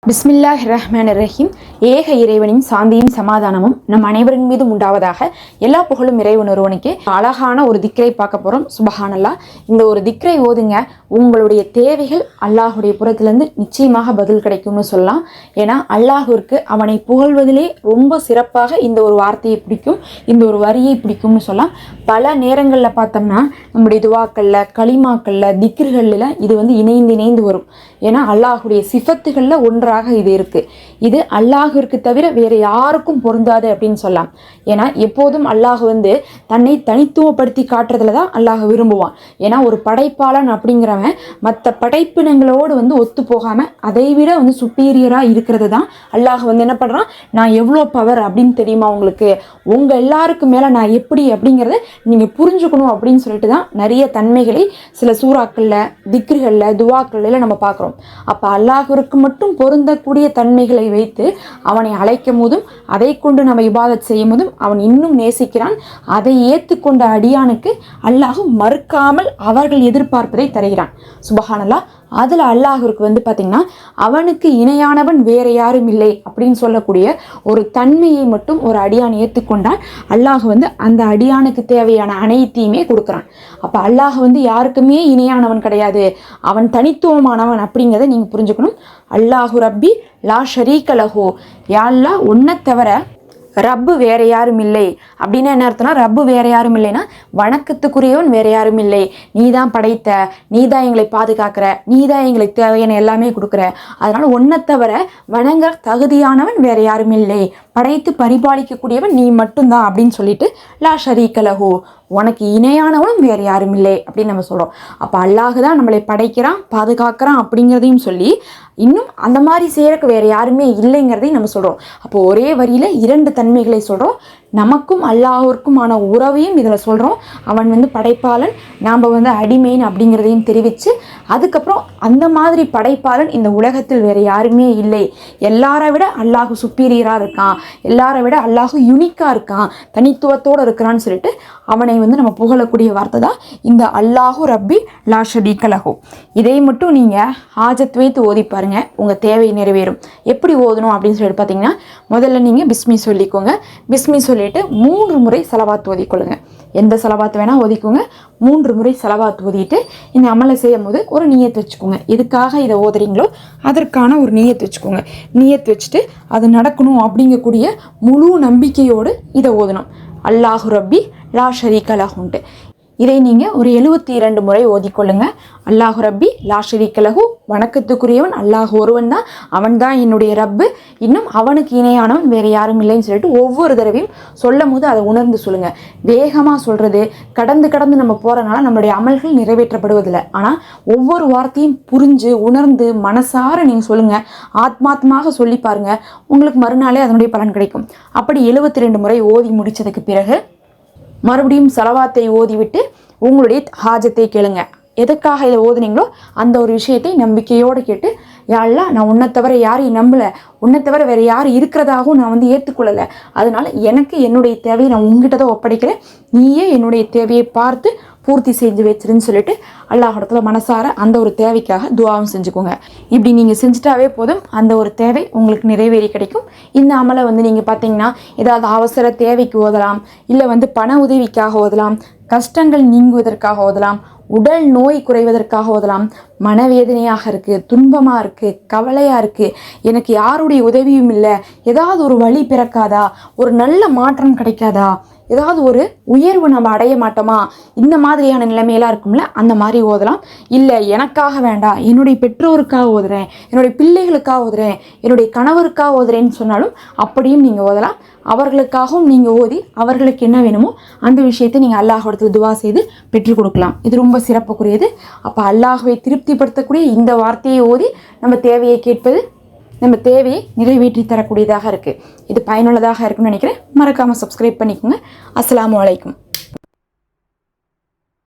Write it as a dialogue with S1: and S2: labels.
S1: பிஸ்மில்லாஹிர்ரஹ்மானிர்ரஹீம். ஏக இறைவனின் சாந்தியும் சமாதானமும் நம் அனைவரின் மீதும் உண்டாவதாக. எல்லா புகழும் இறைவன் ஒருவனுக்கே. அழகான ஒரு திக்ரை பார்க்க போகிறோம். சுபஹானல்லாஹ். இந்த ஒரு திக்ரை ஓதுங்க, உங்களுடைய தேவைகள் அல்லாஹுடைய புறத்திலிருந்து நிச்சயமாக பதில் கிடைக்கும்னு சொல்லலாம். ஏன்னா அல்லாஹுவிற்கு அவனை புகழ்வதிலே ரொம்ப சிறப்பாக இந்த ஒரு வார்த்தையை பிடிக்கும், இந்த ஒரு வரியை பிடிக்கும்னு சொல்லலாம். பல நேரங்களில் பார்த்தோம்னா நம்முடைய துவாக்களில், களிமாக்களில், திக்ர்களில் இது இணைந்து வரும். ஏன்னா அல்லாஹுடைய சிஃபத்துகளில் ஒன்றாக இது இருக்குது. இது அல்லாஹுவிற்கு தவிர வேறு யாருக்கும் பொருந்தாது அப்படின்னு சொல்லலாம். ஏன்னா எப்போதும் அல்லாஹ் தன்னை தனித்துவப்படுத்தி காட்டுறதுல தான் அல்லாஹ் விரும்புவான். ஏன்னா ஒரு படைப்பாளன் அப்படிங்கிறவன் மற்ற படைப்பினங்களோடு ஒத்து போகாமல் அதை விட சுப்பீரியராக இருக்கிறது தான் அல்லாஹ் என்ன பண்ணுறான், நான் எவ்வளோ பவர் அப்படின்னு தெரியுமா உங்களுக்கு, உங்கள் எல்லாருக்கும் மேலே நான் எப்படி அப்படிங்கிறத நீங்கள் புரிஞ்சுக்கணும் அப்படின்னு சொல்லிட்டு தான் நிறைய தன்மைகளை சில சூறாக்களில், திக்ருகளில், துவாக்களில் நம்ம பார்க்குறோம். அப்போ அல்லாஹுவிற்கு மட்டும் பொருந்தக்கூடிய தன்மைகளை வைத்து அவனை அழைக்கும் போதும் அதை கொண்டு நம்ம இபாதத் செய்யும் போதும் அவன் இன்னும் நேசிக்கிறான். அதை ஏற்றுக்கொண்ட அடியானுக்கு அல்லாஹ் மறுக்காமல் அவர்கள் எதிர்பார்ப்பதை தருகிறான். சுபஹானல்லாஹ். அதில் அல்லாஹுவிற்கு பார்த்திங்கன்னா அவனுக்கு இணையானவன் வேறு யாரும் இல்லை அப்படின்னு சொல்லக்கூடிய ஒரு தன்மையை மட்டும் ஒரு அடியான் ஏற்றுக்கொண்டால் அல்லாஹ் அந்த அடியானுக்கு தேவையான அனைத்தையுமே கொடுக்குறான். அப்போ அல்லாஹ் யாருக்குமே இணையானவன் கிடையாது, அவன் தனித்துவமானவன் அப்படிங்கிறத நீங்கள் புரிஞ்சுக்கணும். அல்லாஹு ரப்பி லா ஷரீக லஹு, யா அல்லாஹ் உன்னை தவிர ரப்பு வேற யாரும் இல்லை அப்படின்னு என்ன அர்த்தம்னா, ரப்பு வேற யாரும் இல்லைன்னா வணக்கத்துக்குரியவன் வேற யாரும் இல்லை, நீ தான் படைத்த, நீ தான் எங்களை பாதுகாக்கிற, நீ தான் எங்களுக்கு தேவையான எல்லாமே கொடுக்குற, அதனால ஒன்றை தவிர வணங்க தகுதியானவன் வேற யாரும் இல்லை, படைத்து பரிபாலிக்கக்கூடியவன் நீ மட்டும்தான் அப்படின்னு சொல்லிட்டு லா ஷரீக லஹு, உனக்கு இணையானவனும் வேறு யாரும் இல்லை அப்படின்னு நம்ம சொல்கிறோம். அப்போ அல்லாஹ் தான் நம்மளை படைக்கிறான், பாதுகாக்கிறான் அப்படிங்கிறதையும் சொல்லி இன்னும் அந்த மாதிரி செய்கிறக்கு வேறு யாருமே இல்லைங்கிறதையும் நம்ம சொல்கிறோம். அப்போ ஒரே வரியில் இரண்டு தன்மைகளை சொல்கிறோம். நமக்கும் அல்லாஹ்விற்குமான உறவையும் இதில் சொல்கிறோம். அவன் படைப்பாளன், நாம் அடிமைன் அப்படிங்கிறதையும் தெரிவித்து, அதுக்கப்புறம் அந்த மாதிரி படைப்பாளன் இந்த உலகத்தில் வேறு யாருமே இல்லை, எல்லாரை விட அல்லாஹ் சுப்பீரியராக இருக்கான், எல்லாரை விட அல்லாஹ் யுனிக்காக இருக்கான், தனித்துவத்தோடு இருக்கிறான்னு சொல்லிட்டு அவனை நம்ம புகழக்கூடிய வார்த்தை தான் இந்த அல்லாஹு ரப்பி லா ஷரீக லஹு. இதை மட்டும் நீங்கள் ஹாஜத் வைத்து ஓதி பாருங்க, உங்கள் தேவை நிறைவேறும். எப்படி ஓதணும் அப்படின்னு சொல்லிட்டு பார்த்தீங்கன்னா, முதல்ல நீங்கள் பிஸ்மி சொல்லிக்கோங்க. பிஸ்மி சொல்லிட்டு 3 முறை சலவாத் ஓதிக்கொள்ளுங்க. எந்த சலவாத் வேணால் ஓதிக்கோங்க. 3 முறை சலவாத் ஓதிட்டு இந்த அமலை செய்யும் போது ஒரு நியத் வச்சுக்கோங்க. எதுக்காக இதை ஓதுறீங்களோ அதற்கான ஒரு நியத் வச்சுக்கோங்க. நியத் வச்சுட்டு அது நடக்கணும் அப்படிங்கக்கூடிய முழு நம்பிக்கையோடு இதை ஓதணும். அல்லாஹு ரப்பி லா ஷரீக லஹுன்ட்டு இதை நீங்கள் ஒரு 72 முறை ஓதிக்கொள்ளுங்க. அல்லாஹு ரப்பி லா ஷரீக லஹு, வணக்கத்துக்குரியவன் அல்லாஹ் ஒருவன் தான், அவன் தான் என்னுடைய ரப்பு, இன்னும் அவனுக்கு இணையானவன் வேறு யாரும் இல்லைன்னு சொல்லிட்டு ஒவ்வொரு தடவையும் சொல்லும் போது அதை உணர்ந்து சொல்லுங்கள். வேகமாக சொல்கிறது, கடந்து நம்ம போகிறனால நம்மளுடைய அமல்கள் நிறைவேற்றப்படுவதில்லை. ஆனால் ஒவ்வொரு வார்த்தையும் புரிஞ்சு உணர்ந்து மனசார நீங்கள் சொல்லுங்கள், ஆத்மாத்மாக சொல்லி பாருங்கள், உங்களுக்கு மறுநாளே அதனுடைய பலன் கிடைக்கும். அப்படி 72 முறை ஓதி முடித்ததுக்கு பிறகு மறுபடியும் சலவாத்தை ஓதிவிட்டு உங்களுடைய ஹாஜத்தை கேளுங்க. எதுக்காக இதை ஓதுனீங்களோ அந்த ஒரு விஷயத்தை நம்பிக்கையோடு கேட்டு, யா அல்லாஹ் நான் உன்னை தவிர யாரையும் நம்பலை, உன்னை தவிர வேறு யார் இருக்கிறதாகவும் நான் ஏற்றுக்கொள்ளலை, அதனால எனக்கு என்னுடைய தேவையை நான் உங்ககிட்ட தான் ஒப்படைக்கிறேன், நீயே என்னுடைய தேவையை பார்த்து பூர்த்தி செஞ்சு வச்சிருன்னு சொல்லிட்டு அல்லாஹ்விடத்துல மனசார அந்த ஒரு தேவைக்காக துவாவும் செஞ்சுக்கோங்க. இப்படி நீங்கள் செஞ்சுட்டாவே போதும், அந்த ஒரு தேவை உங்களுக்கு நிறைவேறி கிடைக்கும். இந்த அமலை நீங்கள் பார்த்தீங்கன்னா ஏதாவது அவசர தேவைக்கு ஓதலாம், இல்லை பண உதவிக்காக ஓதலாம், கஷ்டங்கள் நீங்குவதற்காக ஓதலாம், உடல் நோய் குறைவதற்காக ஓதலாம், மனவேதனையாக இருக்குது, துன்பமாக இருக்குது, கவலையாக இருக்குது, எனக்கு யாருடைய உதவியும் இல்லை, ஏதாவது ஒரு வழி பிறக்காதா, ஒரு நல்ல மாற்றம் கிடைக்காதா, ஏதாவது ஒரு உயர்வு நம்ம அடைய மாட்டோமா, இந்த மாதிரியான நிலைமையெல்லாம் இருக்கும்ல, அந்த மாதிரி ஓதலாம். இல்லை எனக்காக வேண்டாம், என்னுடைய பெற்றோருக்காக ஓதுறேன், என்னுடைய பிள்ளைகளுக்காக ஓதுறேன், என்னுடைய கணவருக்காக ஓதுறேன்னு சொன்னாலும் அப்படியும் நீங்கள் ஓதலாம். அவர்களுக்காகவும் நீங்கள் ஓதி அவர்களுக்கு என்ன வேணுமோ அந்த விஷயத்தை நீங்கள் அல்லாஹ்விடத்தில் துவா செய்து பெற்றுக் கொடுக்கலாம். இது ரொம்ப சிறப்புக்குரியது. அப்போ அல்லாஹ்வை திருப்திப்படுத்தக்கூடிய இந்த வார்த்தையை ஓதி நம்ம தேவையை கேட்பது நம்ம தேவையை நிறைவேற்றி தரக்கூடியதாக இருக்குது. இது பயனுள்ளதாக இருக்குன்னு நினைக்கிறேன். மறக்காமல் சப்ஸ்கிரைப் பண்ணிக்கோங்க. அஸ்ஸலாமு அலைக்கும்.